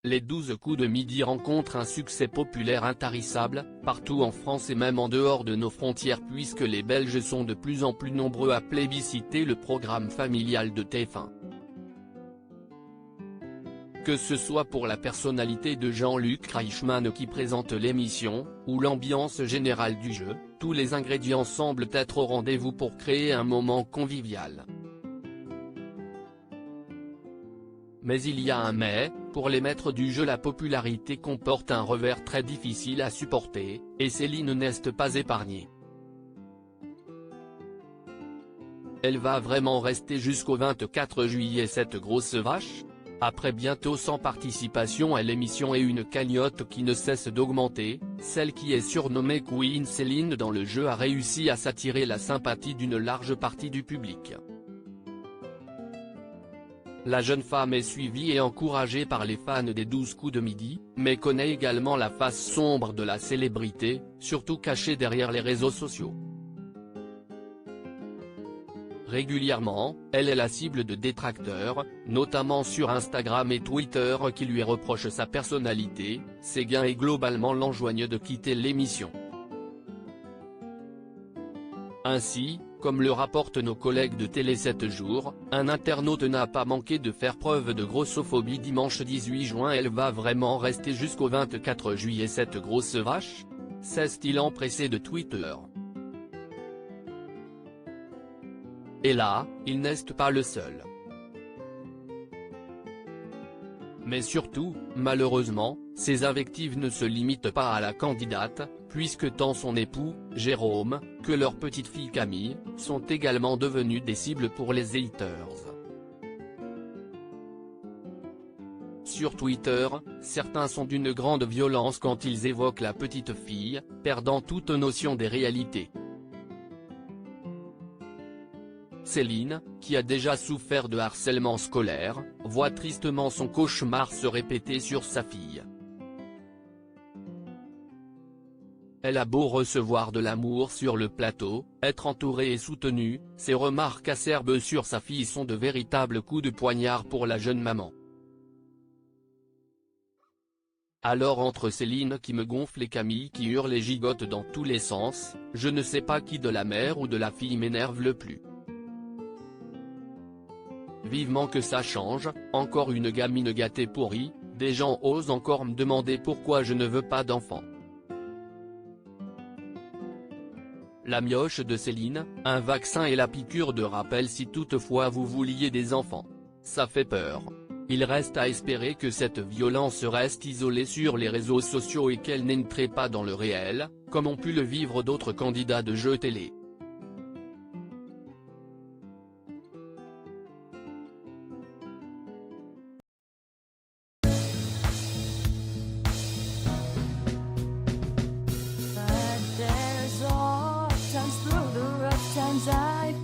Les 12 coups de midi rencontrent un succès populaire intarissable, partout en France et même en dehors de nos frontières puisque les Belges sont de plus en plus nombreux à plébisciter le programme familial de TF1. Que ce soit pour la personnalité de Jean-Luc Reichmann qui présente l'émission, ou l'ambiance générale du jeu, tous les ingrédients semblent être au rendez-vous pour créer un moment convivial. Mais il y a un mais, pour les maîtres du jeu la popularité comporte un revers très difficile à supporter, et Céline n'est pas épargnée. Elle va vraiment rester jusqu'au 24 juillet cette grosse vache ? Après bientôt 100 participations à l'émission et une cagnotte qui ne cesse d'augmenter, celle qui est surnommée Queen Céline dans le jeu a réussi à s'attirer la sympathie d'une large partie du public. La jeune femme est suivie et encouragée par les fans des 12 coups de midi, mais connaît également la face sombre de la célébrité, surtout cachée derrière les réseaux sociaux. Régulièrement, elle est la cible de détracteurs, notamment sur Instagram et Twitter qui lui reprochent sa personnalité, ses gains et globalement l'enjoignent de quitter l'émission. Ainsi, comme le rapportent nos collègues de Télé 7 jours, un internaute n'a pas manqué de faire preuve de grossophobie dimanche 18 juin. Elle va vraiment rester jusqu'au 24 juillet cette grosse vache ? S'est-il empressé de Twitter. Et là, il n'est pas le seul. Mais surtout, malheureusement, ces invectives ne se limitent pas à la candidate, puisque tant son époux, Jérôme, que leur petite-fille Camille, sont également devenus des cibles pour les haters. Sur Twitter, certains sont d'une grande violence quand ils évoquent la petite fille, perdant toute notion des réalités. Céline, qui a déjà souffert de harcèlement scolaire, voit tristement son cauchemar se répéter sur sa fille. Elle a beau recevoir de l'amour sur le plateau, être entourée et soutenue, ses remarques acerbes sur sa fille sont de véritables coups de poignard pour la jeune maman. Alors entre Céline qui me gonfle et Camille qui hurle et gigote dans tous les sens, je ne sais pas qui de la mère ou de la fille m'énerve le plus. Vivement que ça change, encore une gamine gâtée pourrie, des gens osent encore me demander pourquoi je ne veux pas d'enfant. La mioche de Céline, un vaccin et la piqûre de rappel si toutefois vous vouliez des enfants. Ça fait peur. Il reste à espérer que cette violence reste isolée sur les réseaux sociaux et qu'elle n'entrerait pas dans le réel, comme ont pu le vivre d'autres candidats de jeux télé. But there's all times through the rough times I